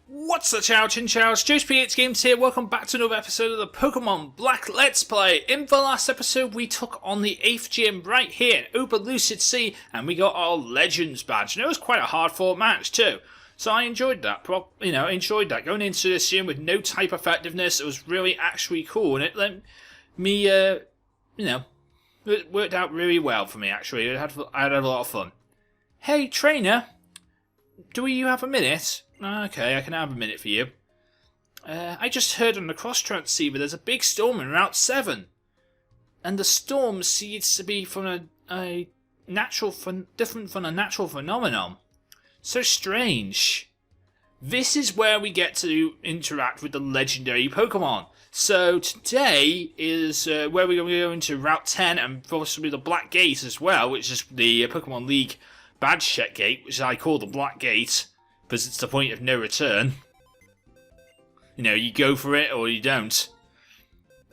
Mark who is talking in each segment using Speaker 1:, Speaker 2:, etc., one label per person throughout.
Speaker 1: What's the chow chin chows? JoesphGames here, welcome back to another episode of the Pokemon Black Let's Play. In the last episode we took on the 8th gym right here in Lucid Sea and we got our Legends badge. And it was quite a hard fought match too. So I enjoyed that, enjoyed that. Going into this gym with no type effectiveness, it was really actually cool. And it let me, it worked out really well for me actually. I had a lot of fun. Hey trainer, do you have a minute? Okay, I can have a minute for you. I just heard on the cross transceiver there's a big storm in Route 7. And the storm seems to be from different from a natural phenomenon. So strange. This is where we get to interact with the legendary Pokemon. So today is where we're going to go into Route 10 and possibly the Black Gate as well, which is the Pokemon League badge check gate, which I call the Black Gate. Because it's the point of no return. You know, you go for it or you don't.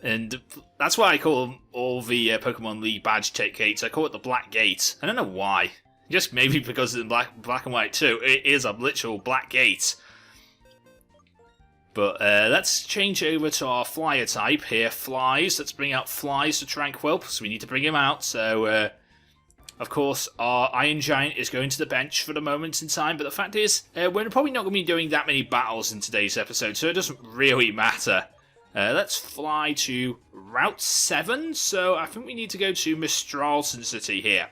Speaker 1: And that's why I call all the Pokemon League badge check gates, I call it the Black Gate. I don't know why. Just maybe because it's in black and white too. It is a literal black gate. But let's change over to our flyer type here. Flies. Let's bring out Flies to Tranquil. So we need to bring him out. So... of course, our Iron Giant is going to the bench for the moment in time, but the fact is, we're probably not going to be doing that many battles in today's episode, so it doesn't really matter. Let's fly to Route 7, so I think we need to go to Mistralton City here.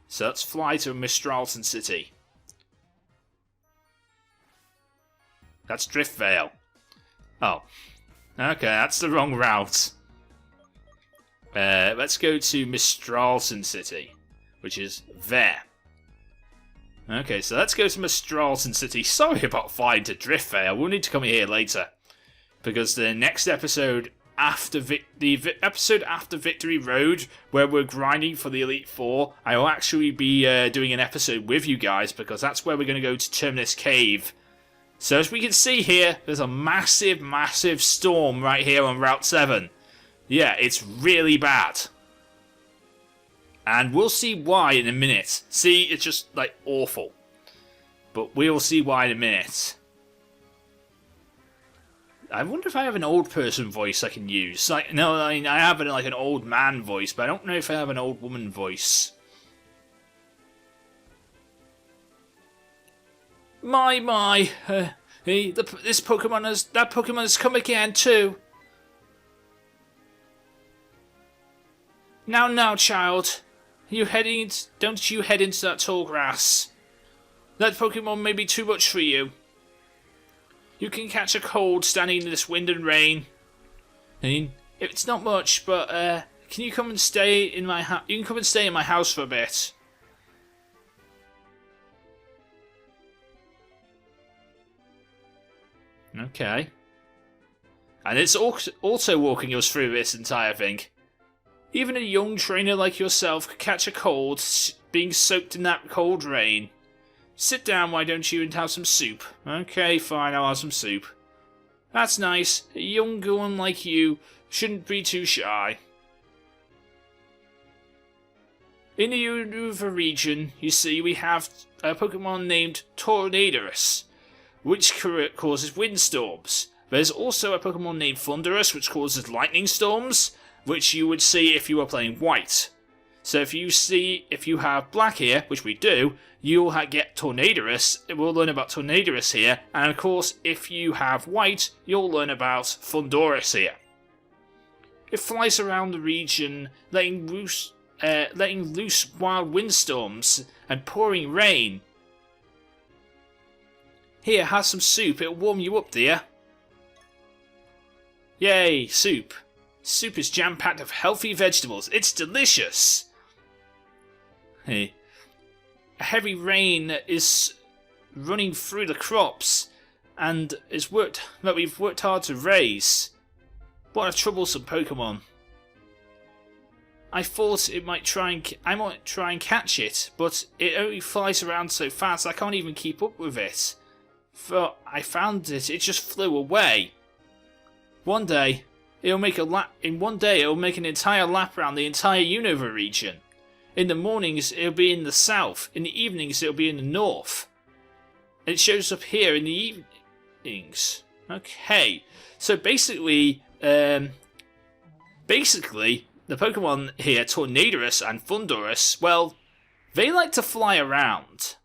Speaker 1: So let's fly to Mistralton City. That's Driftvale. Oh. Okay, that's the wrong route. Let's go to Mistralton City, which is there. Okay, so let's go to Mistralton City. Sorry about flying to Driftvale. We'll need to come here later. Because the next episode after episode after Victory Road, where we're grinding for the Elite Four, I will actually be doing an episode with you guys, because that's where we're going to go to Terminus Cave. So as we can see here, there's a massive, massive storm right here on Route 7. Yeah, it's really bad. And we'll see why in a minute. See, it's just, like, awful. But we'll see why in a minute. I wonder if I have an old person voice I can use. Like, no, I mean, I have, like, an old man voice, but I don't know if I have an old woman voice. This Pokemon that Pokemon has come again, too. Now, child. Don't you head into that tall grass. That Pokemon may be too much for you. You can catch a cold standing in this wind and rain. I mean, it's not much, but can you come and stay in my house? You can come and stay in my house for a bit. Okay. And it's also walking us through this entire thing. Even a young trainer like yourself could catch a cold being soaked in that cold rain. Sit down, why don't you, and have some soup. Okay, fine, I'll have some soup. That's nice. A young one like you shouldn't be too shy. In the Unova region, you see, we have a Pokemon named Tornadorus, which causes windstorms. There's also a Pokemon named Thunderous, which causes lightning storms, which you would see if you were playing white. So if you have black here, which we do, you'll get Tornadorus. We'll learn about Tornadorus here, and of course, if you have white, you'll learn about Thunderous here. It flies around the region, letting loose wild windstorms and pouring rain. Here, have some soup. It'll warm you up, dear. Yay, soup. Soup is jam-packed of healthy vegetables. It's delicious. Hey. A heavy rain is running through the crops and we've worked hard to raise. What a troublesome Pokemon. I thought I might try and catch it, but it only flies around so fast I can't even keep up with it. But I found it just flew away. One day it'll make an entire lap around the entire Unova region. In the mornings it'll be in the south, in the evenings it'll be in the north. It shows up here in the evenings. Okay, so basically, the Pokemon here, Tornadorus and Thundurus, well, they like to fly around.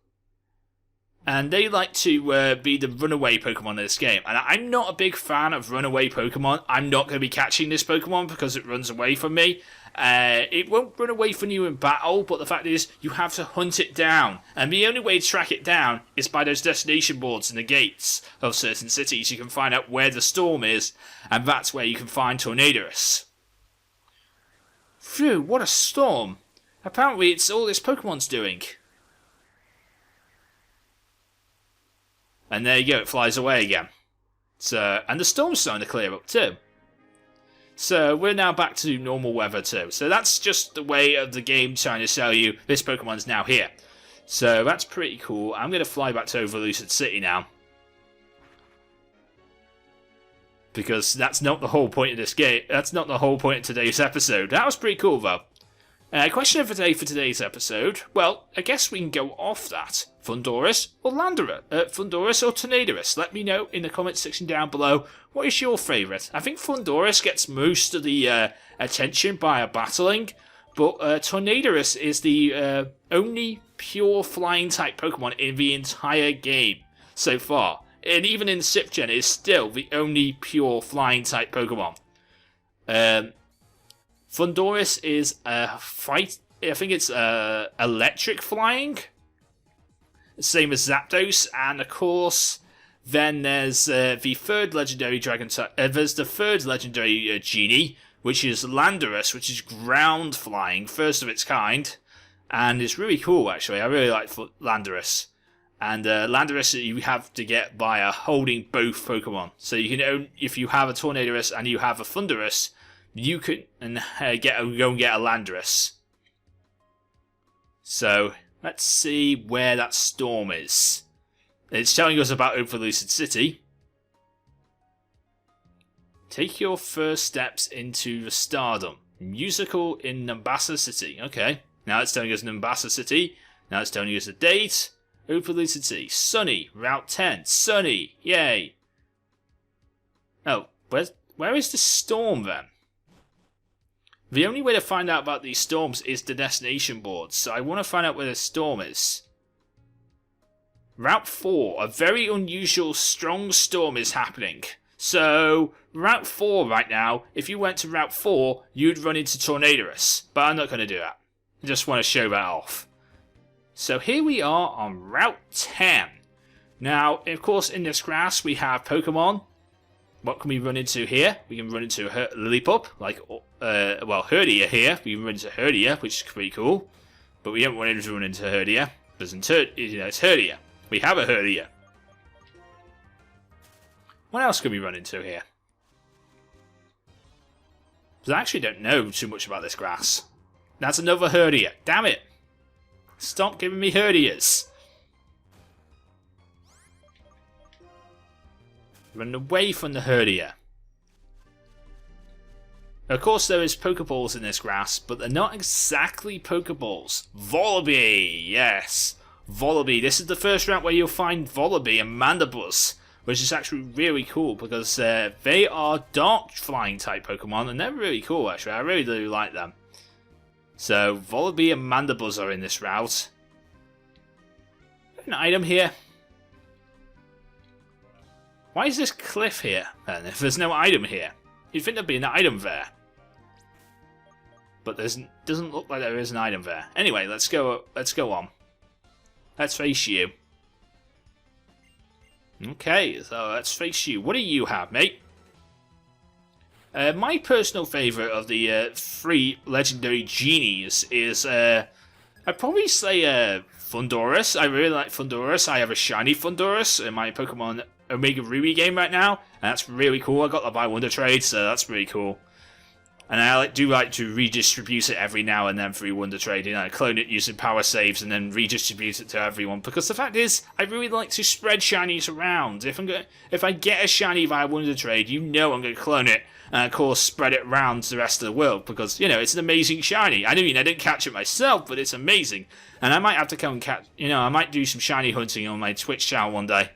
Speaker 1: And they like to be the runaway Pokemon in this game. And I'm not a big fan of runaway Pokemon. I'm not going to be catching this Pokemon because it runs away from me. It won't run away from you in battle, but the fact is, you have to hunt it down. And the only way to track it down is by those destination boards and the gates of certain cities. You can find out where the storm is, and that's where you can find Tornadorus. Phew, what a storm. Apparently it's all this Pokemon's doing. And there you go, it flies away again. So, and the storm's starting to clear up too. So we're now back to normal weather too. So that's just the way of the game trying to sell you this Pokemon's now here. So that's pretty cool. I'm going to fly back to Overlucid City now. Because that's not the whole point of this game. That's not the whole point of today's episode. That was pretty cool though. Question of the day for today's episode. Well, I guess we can go off that. Thundurus or Thundurus or Tornadorus? Let me know in the comments section down below. What is your favourite? I think Thundurus gets most of the attention by battling, but Tornadorus is the only pure flying type Pokemon in the entire game so far. And even in 6th Gen, it is still the only pure flying type Pokemon. Thundurus is I think it's electric flying. Same as Zapdos, and of course, then there's the third legendary dragon type. There's the third legendary genie, which is Landorus, which is ground flying, first of its kind, and it's really cool actually. I really like Landorus. And Landorus you have to get via holding both Pokemon. So you can own, if you have a Tornadorus and you have a Thundurus, you can go and get a Landorus. So let's see where that storm is. It's telling us about Overlucid City. Take your first steps into the Stardom. Musical in Numbasa City. Okay. Now it's telling us Numbasa City. Now it's telling us the date. Overlucid City. Sunny. Route 10. Sunny. Yay. Oh, where is the storm then? The only way to find out about these storms is the destination boards, so I want to find out where the storm is. Route 4, a very unusual strong storm is happening. So, Route 4 right now, if you went to Route 4, you'd run into Tornadorus, but I'm not going to do that. I just want to show that off. So here we are on Route 10. Now, of course, in this grass we have Pokemon. What can we run into here? We can run into a Lillipup, like, Herdia here. We can run into Herdia, which is pretty cool. But we don't want to run into Herdia, because it's Herdia. We have a Herdia. What else can we run into here? Because I actually don't know too much about this grass. That's another Herdia. Damn it! Stop giving me Herdias. Run away from the Herdia. Of course there is Pokeballs in this grass, but they're not exactly Pokeballs. Volibee, yes. Volibee. This is the first route where you'll find Volibee and Mandibuzz, which is actually really cool because they are dark flying type Pokemon and they're really cool actually. I really do like them. So Volibee and Mandibuzz are in this route. An item here. Why is this cliff here then if there's no item here? You'd think there'd be an item there. But doesn't look like there is an item there. Anyway, let's go on. Let's face you. Okay, so let's face you. What do you have, mate? My personal favourite of the 3 legendary genies is, I'd probably say Thundurus. I really like Thundurus. I have a shiny Thundurus in my Pokemon Omega Ruby game right now, and that's really cool. I got that by Wonder Trade, so that's really cool. And I do like to redistribute it every now and then through Wonder Trade. You know, clone it using power saves and then redistribute it to everyone. Because the fact is, I really like to spread shinies around. If I get a shiny via Wonder Trade, you know I'm going to clone it. And of course, spread it around to the rest of the world. Because, you know, it's an amazing shiny. I mean, I didn't catch it myself, but it's amazing. And I might have to come and catch, you know, I might do some shiny hunting on my Twitch channel one day.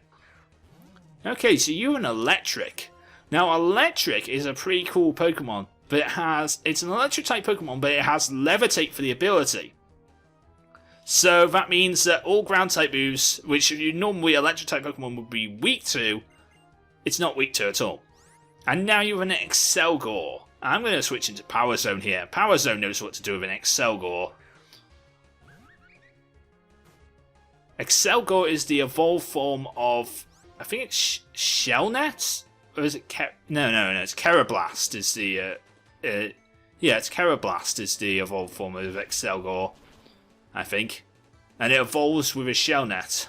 Speaker 1: Okay, so you're an Electric. Now, Electric is a pretty cool Pokemon. But it's an electric type Pokemon, but it has Levitate for the ability. So that means that all ground type moves, which normally electric type Pokemon would be weak to, it's not weak to at all. And now you have an Excelgor. I'm going to switch into Power Zone here. Power Zone knows what to do with an Excelgor. Excelgor is the evolved form of, I think it's Shellnet? Or is it No, it's Carablast is the... yeah, it's Carablast is the evolved form of Excelgor, I think. And it evolves with a Shellnet,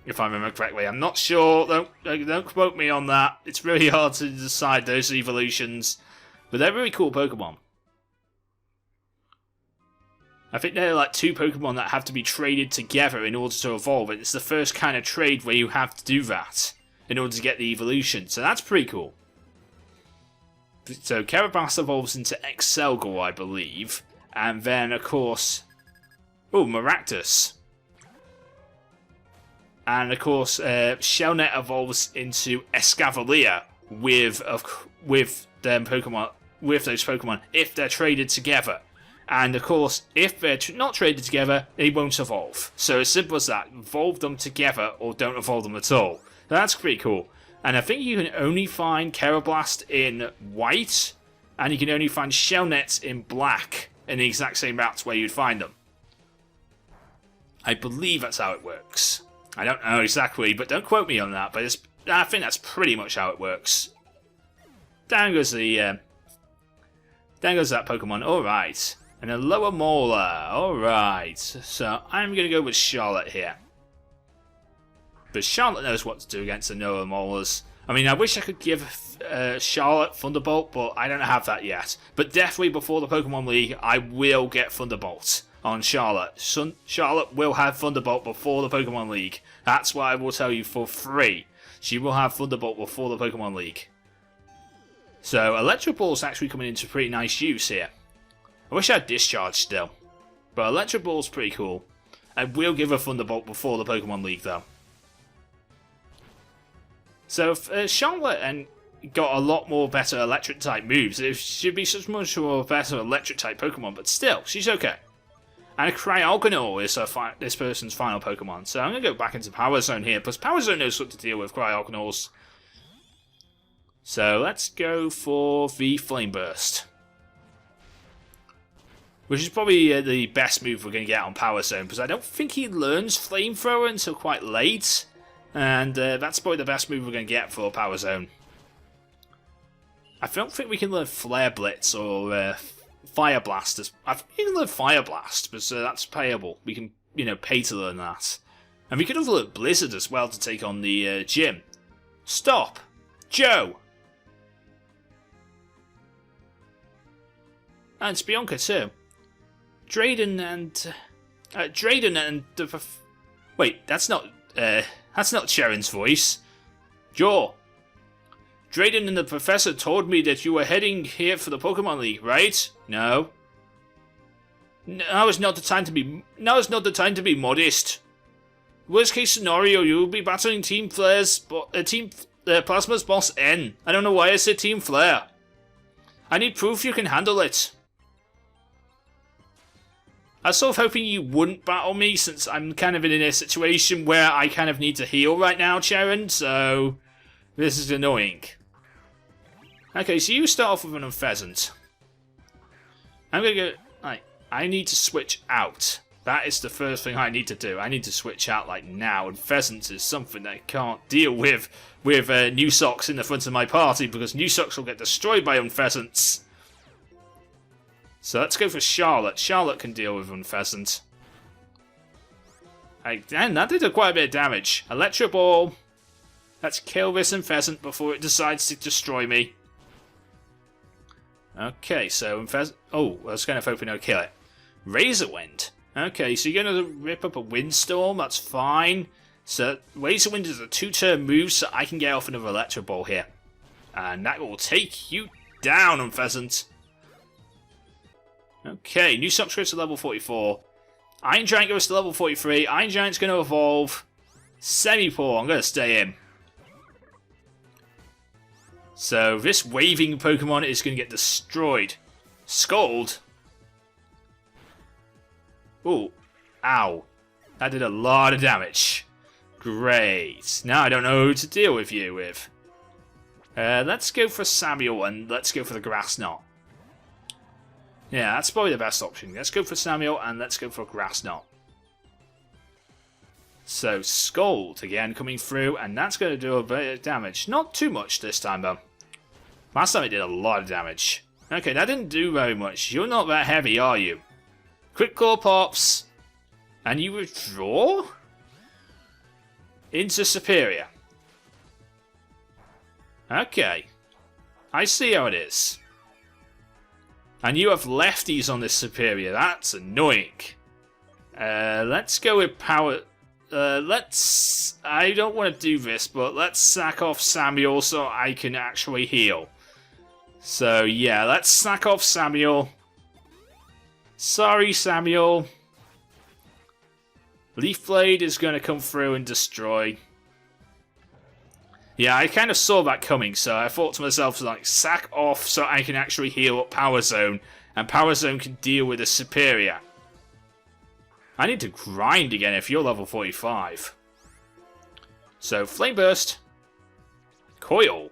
Speaker 1: if I remember correctly. I'm not sure, don't quote me on that. It's really hard to decide those evolutions. But they're really cool Pokemon. I think they're like two Pokemon that have to be traded together in order to evolve. And it's the first kind of trade where you have to do that in order to get the evolution. So that's pretty cool. So Carablast evolves into Excelgor, I believe. And then, of course... Oh, Maractus. And, of course, Shellnet evolves into Escavalier with those Pokemon if they're traded together. And, of course, if they're not traded together, they won't evolve. So as simple as that. Evolve them together or don't evolve them at all. So that's pretty cool. And I think you can only find Carablast in white, and you can only find Shellnets in black in the exact same routes where you'd find them. I believe that's how it works. I don't know exactly, but don't quote me on that. But I think that's pretty much how it works. Down goes that Pokemon. All right, and a Lower Molar. All right, so I'm gonna go with Charlotte here. But Charlotte knows what to do against the Lower Molars. I mean, I wish I could give Charlotte Thunderbolt, but I don't have that yet. But definitely before the Pokemon League, I will get Thunderbolt on Charlotte. Charlotte will have Thunderbolt before the Pokemon League. That's what I will tell you for free. She will have Thunderbolt before the Pokemon League. So, Electro Ball's actually coming into pretty nice use here. I wish I had Discharge still. But Electro Ball's pretty cool. I will give a Thunderbolt before the Pokemon League, though. So, if Charlotte got a lot more better electric type moves, it should be such much more better electric type Pokemon, but still, she's okay. And a Cryogonal is this person's final Pokemon, so I'm going to go back into Power Zone here, because Power Zone knows what to deal with Cryogonals. So let's go for the Flame Burst, which is probably the best move we're going to get on Power Zone, because I don't think he learns Flamethrower until quite late. And that's probably the best move we're going to get for Power Zone. I don't think we can learn Flare Blitz or Fire Blast. I think we can learn Fire Blast, but that's payable. We can, pay to learn that. And we could have learned Blizzard as well to take on the gym. Stop! Joe! And it's Bianca too. Drayden and the... Wait, that's not Sharon's voice. Joe. Drayden and the professor told me that you were heading here for the Pokemon League, right? No. Now is not the time to be modest. Worst case scenario, you will be battling Team Plasma's boss N. I don't know why I said Team Flare. I need proof you can handle it. I was sort of hoping you wouldn't battle me, since I'm kind of in a situation where I kind of need to heal right now, Sharon, so this is annoying. Okay, so you start off with an Unpheasant. I'm gonna go... I need to switch out. That is the first thing I need to do. I need to switch out, now, and Pheasants is something that I can't deal with New Socks in the front of my party, because New Socks will get destroyed by Unpheasants. So let's go for Charlotte. Charlotte can deal with Unpheasant. Damn, that did quite a bit of damage. Electro Ball. Let's kill this Unpheasant before it decides to destroy me. Okay, so oh, I was kind of hoping I'd kill it. Razor Wind. Okay, so you're going to rip up a Windstorm. That's fine. So Razor Wind is a 2-turn move, so I can get off another Electro Ball here. And that will take you down, Unpheasant. Okay, New Socks goes to level 44. Iron Giant goes to level 43. Iron Giant's going to evolve. Semi-Paw, I'm going to stay in. So this waving Pokemon is going to get destroyed. Scald. Ooh. Ow. That did a lot of damage. Great. Now I don't know who to deal with you with. Let's go for Samuel and let's go for the Grass Knot. Yeah, that's probably the best option. Let's go for Samuel and let's go for Grass Knot. So, Scald again coming through, and that's going to do a bit of damage. Not too much this time, though. Last time it did a lot of damage. Okay, that didn't do very much. You're not that heavy, are you? Quick Claw pops, and you withdraw? Into Superior. Okay. I see how it is. And you have lefties on this Superior. That's annoying. Let's go with Power... I don't want to do this, but let's sack off Samuel so I can actually heal. So, yeah, let's sack off Samuel. Sorry, Samuel. Leaf Blade is going to come through and destroy. Yeah, I kind of saw that coming, so I thought to myself, like, sack off so I can actually heal up Power Zone, and Power Zone can deal with a Superior. I need to grind again if you're level 45. So, Flame Burst. Coil.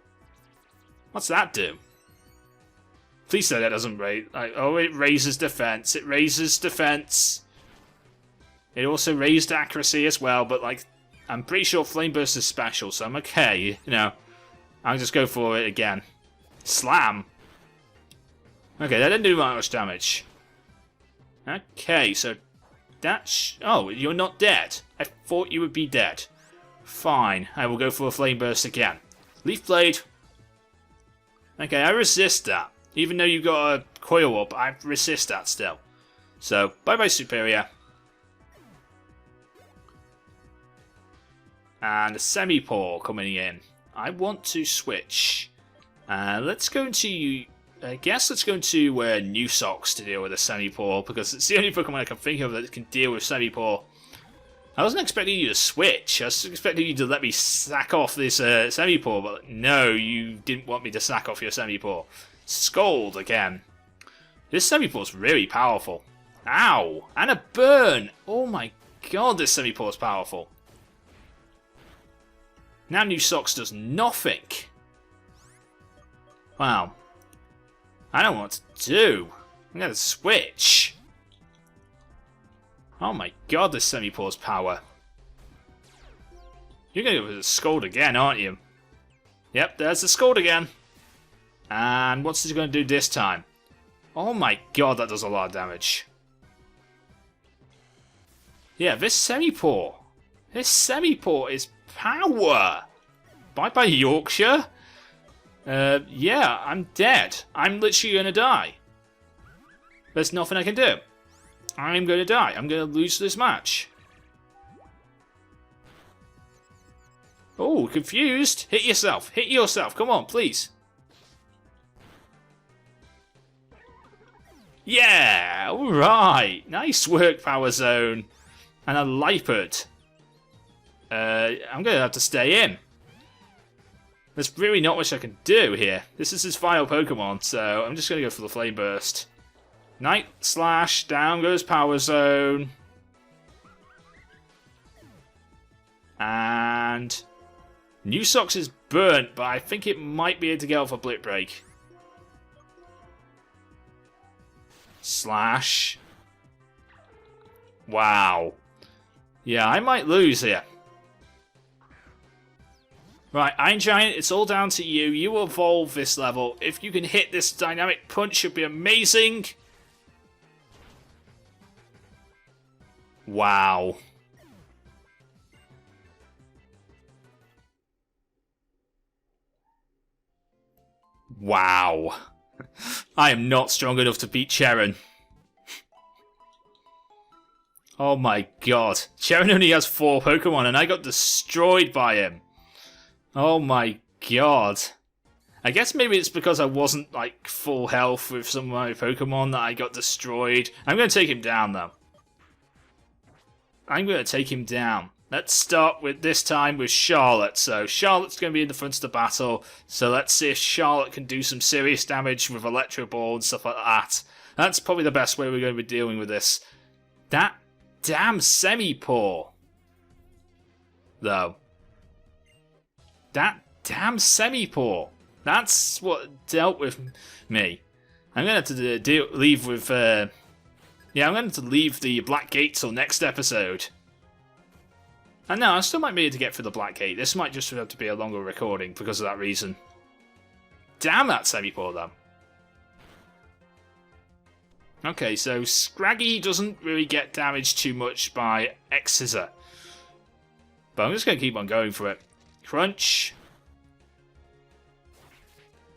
Speaker 1: What's that do? Please say that doesn't raise... oh, it raises defense. It raises defense. It also raised accuracy as well, but, like, I'm pretty sure Flame Burst is special, so I'm okay. You know, I'll just go for it again. Slam. Okay, that didn't do that much damage. Okay, so... oh, you're not dead. I thought you would be dead. Fine, I will go for a Flame Burst again. Leaf Blade. Okay, I resist that. Even though you've got a coil up, I resist that still. So, bye-bye Superior. And a Semi-Paw coming in. I want to switch. Let's go into... I guess let's go into New Socks to deal with a Semi-Paw, because it's the only Pokemon I can think of that can deal with Semi-Paw. I wasn't expecting you to switch. I was expecting you to let me sack off this Semi-Paw, but no, you didn't want me to sack off your Semi-Paw. Scald again. This Semi-Paw is really powerful. Ow! And a burn! Oh my god, this Semi-Paw is powerful. Now New Socks does nothing. Wow. I don't know what to do. I'm going to switch. Oh my god, this Semi-Paw's power. You're going to go with a Scald again, aren't you? Yep, there's the Scald again. And what's it going to do this time? Oh my god, that does a lot of damage. Yeah, this Semi-Paw. This Semi-Paw is power. Bye-bye, Yorkshire. Yeah, I'm dead. I'm literally going to die. There's nothing I can do. I'm going to die. I'm going to lose this match. Oh, confused. Hit yourself. Hit yourself. Come on, please. Yeah, alright. Nice work, Power Zone. And a Liepard. I'm going to have to stay in. There's really not much I can do here. This is his final Pokemon, so I'm just going to go for the Flame Burst. Night Slash, down goes Power Zone. And New Socks is burnt, but I think it might be able to get off a Blip Break. Slash. Wow. Yeah, I might lose here. Right, Iron Giant, it's all down to you. You evolve this level. If you can hit this Dynamic Punch, it'd be amazing. Wow. Wow. I am not strong enough to beat Cheren. Oh my god. Cheren only has 4 Pokemon and I got destroyed by him. Oh my god. I guess maybe it's because I wasn't like full health with some of my Pokemon that I got destroyed. I'm going to take him down though. I'm going to take him down. Let's start with this time with Charlotte. So Charlotte's going to be in the front of the battle. So let's see if Charlotte can do some serious damage with Electro Ball and stuff like that. That's probably the best way we're going to be dealing with this. That damn Semi-Paw. Though. That damn Semi-Paw. That's what dealt with me. I'm going to have to leave with... yeah, I'm going to leave the Black Gate till next episode. And no, I still might be able to get through the Black Gate. This might just have to be a longer recording because of that reason. Damn that Semi-Paw, though. Okay, so Scraggy doesn't really get damaged too much by X-Scissor. But I'm just going to keep on going for it. Crunch.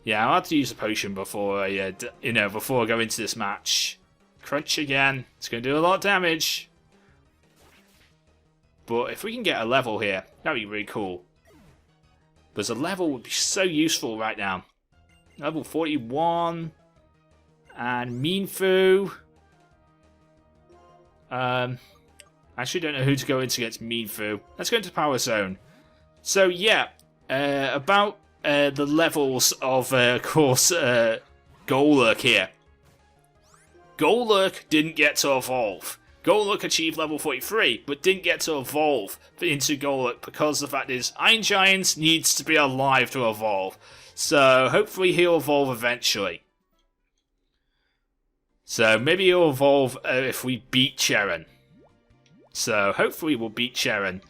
Speaker 1: Yeah, I'll have to use a potion before I, before I go into this match. Crunch again. It's going to do a lot of damage. But if we can get a level here, that would be really cool. Because a level would be so useful right now. Level 41. And Meanfu. I actually don't know who to go into against Meanfu. Let's go into Power Zone. So yeah, about the levels of course, Golurk here. Golurk didn't get to evolve. Golurk achieved level 43, but didn't get to evolve into Golurk because the fact is, Iron Giant needs to be alive to evolve. So hopefully he'll evolve eventually. So maybe he'll evolve if we beat Cheren. So hopefully we'll beat Cheren.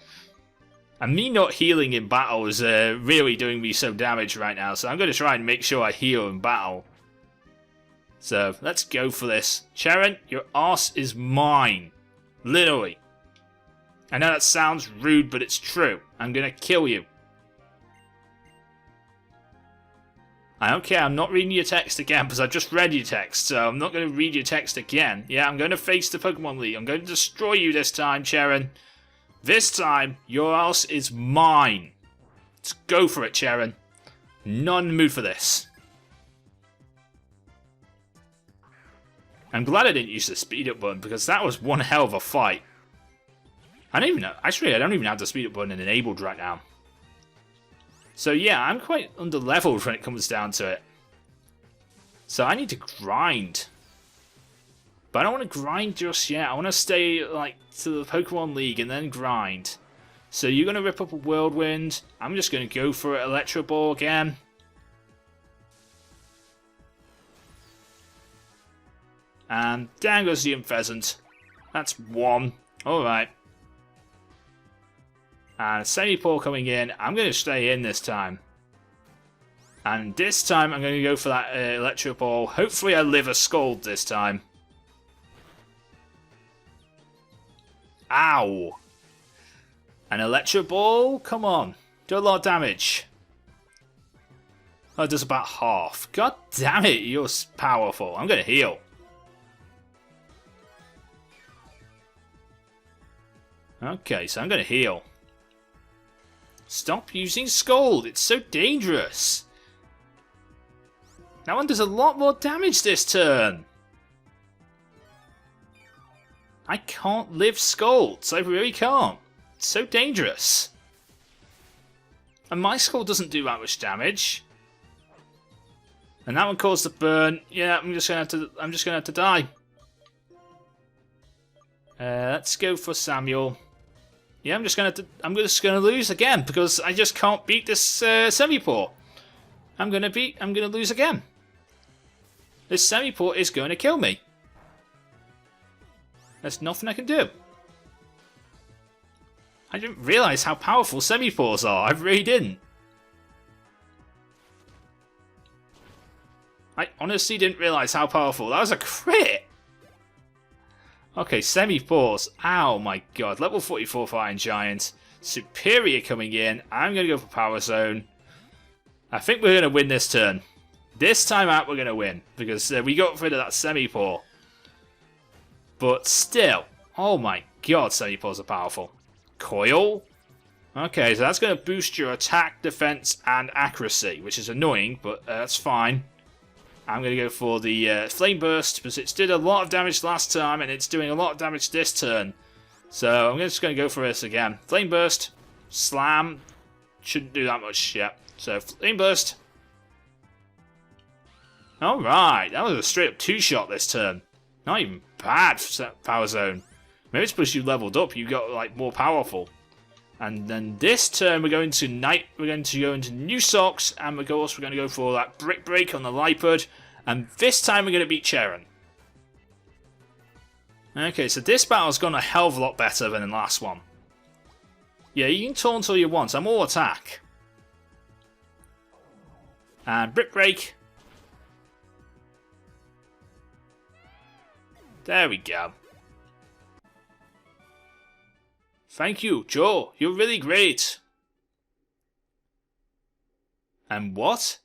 Speaker 1: And me not healing in battle is really doing me some damage right now, so I'm going to try and make sure I heal in battle. So, let's go for this. Cheren, your arse is mine. Literally. I know that sounds rude, but it's true. I'm going to kill you. I don't care, I'm not reading your text again, because I just read your text, so I'm not going to read your text again. Yeah, I'm going to face the Pokemon League. I'm going to destroy you this time, Cheren. This time, your arse is mine. Let's go for it, Cheren. Not in the mood for this. I'm glad I didn't use the speed up button because that was one hell of a fight. I don't even know. Actually, I don't even have the speed up button enabled right now. So yeah, I'm quite under leveled when it comes down to it. So I need to grind. But I don't want to grind just yet. I want to stay like to the Pokemon League and then grind. So you're going to rip up a Whirlwind. I'm just going to go for Electro Ball again. And down goes the Pheasant. That's 1. Alright. And Semi-Paw coming in. I'm going to stay in this time. And this time I'm going to go for that Electro Ball. Hopefully I live a Scald this time. Ow! An Electro Ball? Come on. Do a lot of damage. Oh, it does about half. God damn it, you're powerful. I'm going to heal. Okay, so I'm going to heal. Stop using Scald. It's so dangerous. That one does a lot more damage this turn. I can't live Scalds. I really can't. It's so dangerous. And my Scald doesn't do that much damage. And that one caused a burn. Yeah, I'm just gonna have to die. Let's go for Samuel. Yeah, I'm just gonna lose again because I just can't beat this Semi-Paw. I'm gonna lose again. This Semi-Paw is going to kill me. There's nothing I can do. I didn't realise how powerful Semi-Paws are. I really didn't. I honestly didn't realise how powerful. That was a crit. Okay, Semi-Paws. Ow, my god. Level 44 for Iron Giant. Superior coming in. I'm going to go for Power Zone. I think we're going to win this turn. This time out we're going to win, because we got rid of that Semi-Paw. But still, oh my god, Semi-Paws are powerful. Coil? Okay, so that's going to boost your attack, defense, and accuracy, which is annoying, but that's fine. I'm going to go for the Flame Burst, because it's did a lot of damage last time, and it's doing a lot of damage this turn. So I'm just going to go for this again. Flame Burst, Slam, shouldn't do that much yet. So Flame Burst. Alright, that was a straight up 2-shot this turn. Not even bad for Power Zone. Maybe it's because you leveled up, you got like more powerful. And then this turn we're going to go into New Socks, and we're going to go for that Brick Break on the Lipard. And this time we're going to beat Charon. Okay, so this battle's gone a hell of a lot better than the last one. Yeah, you can taunt all you want, I'm all attack. And Brick Break. There we go. Thank you, Joe. You're really great. And what?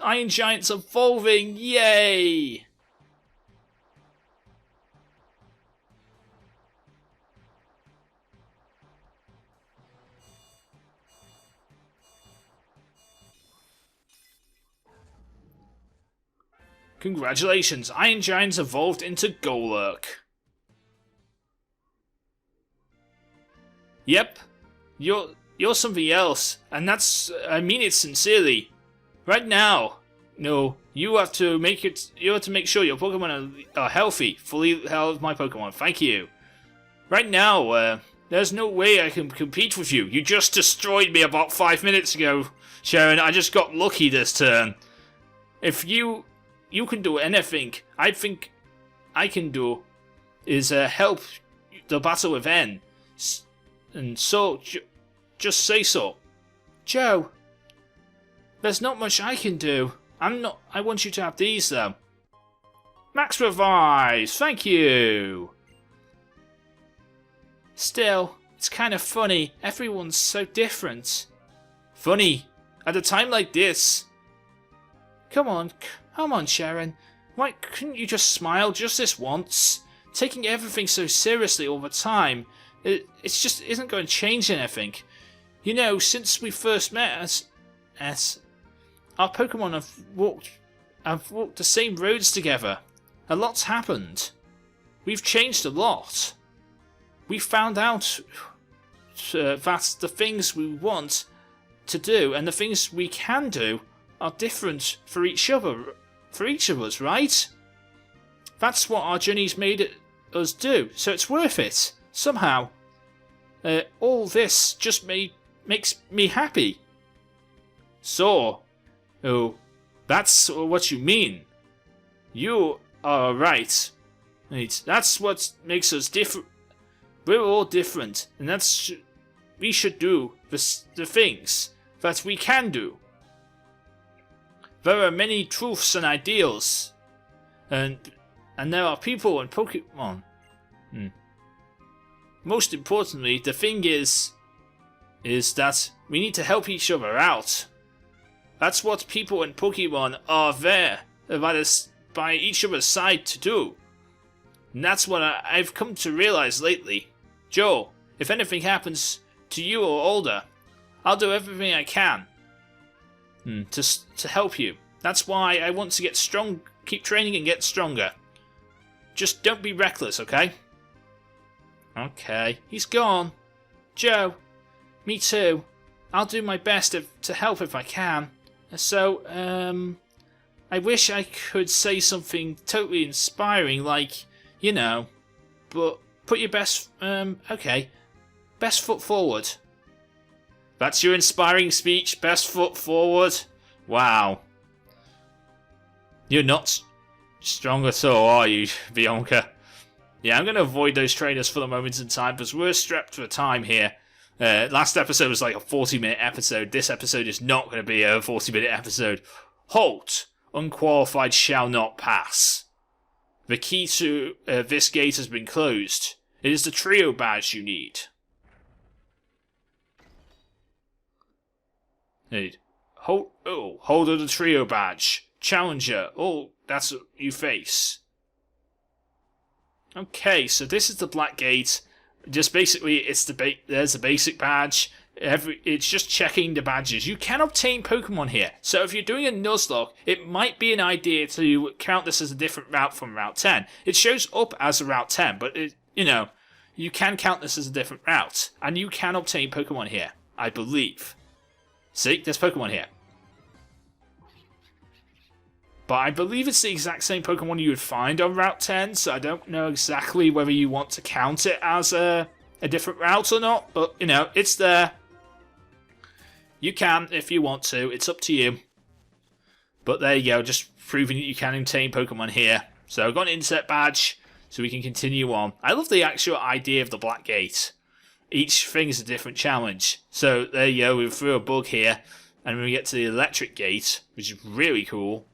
Speaker 1: Iron Giant's evolving! Yay! Congratulations, Iron Giant's evolved into Golurk. Yep, you're something else, and I mean it sincerely. Right now, no, you have to make sure your Pokemon are healthy, fully health my Pokemon. Thank you. Right now, there's no way I can compete with you. You just destroyed me about 5 minutes ago, Sharon. I just got lucky this turn. If you can do anything I think I can do is help the battle with N. And so, just say so. Joe, there's not much I can do. I want you to have these though. Max Revives, thank you. Still, it's kind of funny. Everyone's so different. Funny? At a time like this? Come on, Sharon. Why couldn't you just smile just this once? Taking everything so seriously all the time. It's just isn't going to change anything. You know, since we first met, as our Pokemon have walked the same roads together. A lot's happened. We've changed a lot. We found out that the things we want to do and the things we can do are different for each of us, right? That's what our journey's made us do, so it's worth it. Somehow, all this just makes me happy. So, oh, that's what you mean. You are right. That's what makes us different. We're all different, and we should do the things that we can do. There are many truths and ideals, and there are people and Pokemon. Most importantly, the thing is that we need to help each other out. That's what people and Pokemon are there by each other's side to do. And that's what I've come to realize lately. Joe, if anything happens to you or older, I'll do everything I can to help you. That's why I want to get strong, keep training and get stronger. Just don't be reckless, okay? Okay, he's gone. Joe, me too. I'll do my best to help if I can. So, I wish I could say something totally inspiring, like, you know, but put your best foot forward. That's your inspiring speech, best foot forward? Wow. You're not strong at all, are you, Bianca? Yeah, I'm going to avoid those trainers for the moment in time, because we're strapped for time here. Last episode was like a 40-minute episode. This episode is not going to be a 40-minute episode. Halt! Unqualified shall not pass. The key to this gate has been closed. It is the trio badge you need. Hold of the trio badge. challenger. Oh, that's what you face. Okay, so this is the Black Gate. Just basically, it's there's a basic badge. It's just checking the badges. You can obtain Pokemon here. So if you're doing a Nuzlocke, it might be an idea to count this as a different route from Route 10. It shows up as a Route 10, but you can count this as a different route. And you can obtain Pokemon here, I believe. See, there's Pokemon here. But I believe it's the exact same Pokemon you would find on Route 10, so I don't know exactly whether you want to count it as a different route or not. But, it's there. You can if you want to. It's up to you. But there you go, just proving that you can obtain Pokemon here. So I've got an insert badge, so we can continue on. I love the actual idea of the Black Gate. Each thing is a different challenge. So there you go, we threw a bug here. And when we get to the electric gate, which is really cool.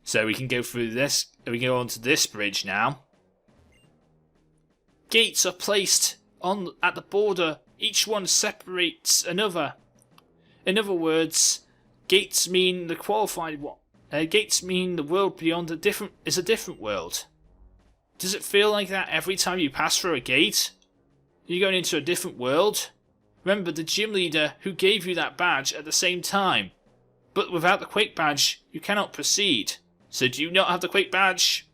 Speaker 1: So we can go through this, we go onto this bridge now. Gates are placed at the border. Each one separates another. In other words, gates mean the qualified one. Gates mean the world beyond is a different world. Does it feel like that every time you pass through a gate? You're going into a different world? Remember the gym leader who gave you that badge at the same time. But without the Quake badge, you cannot proceed. So do you not have the Quake badge?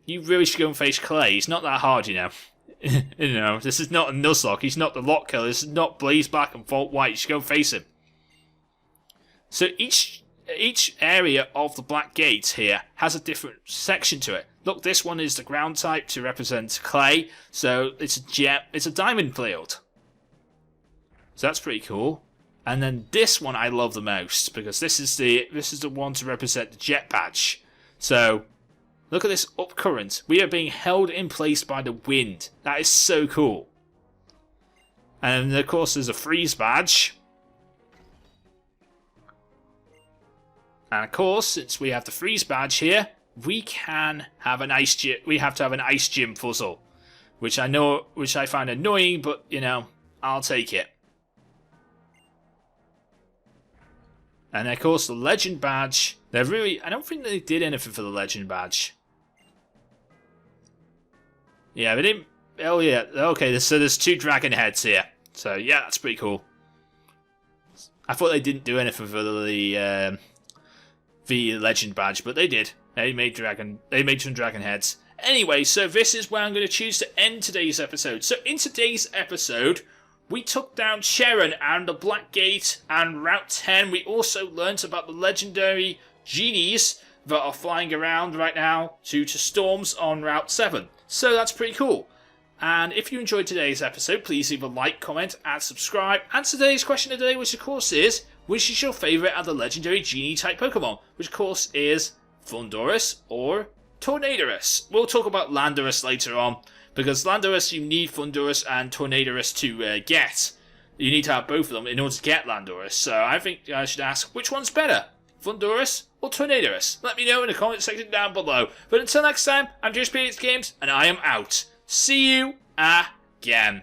Speaker 1: You really should go and face Clay. He's not that hard, This is not a Nuzlocke. He's not the Lock Killer. This is not Blaze Black and Volt White. You should go and face him. So each area of the Black Gate here has a different section to it. Look, this one is the ground type to represent Clay. So it's a diamond field. So that's pretty cool. And then this one I love the most because this is the one to represent the jet badge. So look at this up current. We are being held in place by the wind. That is so cool. And of course there's a freeze badge. And of course, since we have the freeze badge here, we can have an ice gym. We have to have an ice gym puzzle, which I find annoying, but I'll take it. And of course, the Legend Badge. I don't think they did anything for the Legend Badge. Yeah, they didn't. Oh yeah, okay. So there's 2 dragon heads here. So yeah, that's pretty cool. I thought they didn't do anything for the Legend Badge, but they did. They made some dragon heads. Anyway, so this is where I'm going to choose to end today's episode. So in today's episode, we took down Sharon and the Black Gate and Route 10. We also learnt about the legendary genies that are flying around right now due to storms on Route 7. So that's pretty cool. And if you enjoyed today's episode, please leave a like, comment, and subscribe. And today's question of the day, which of course is, which is your favourite of the legendary genie type Pokemon? Which of course is Thundurus or Tornadorus. We'll talk about Landorus later on. Because Landorus, you need Thundurus and Tornadorus to get. You need to have both of them in order to get Landorus. So I think I should ask, which one's better? Thundurus or Tornadorus? Let me know in the comment section down below. But until next time, I'm JoesphGames, and I am out. See you again.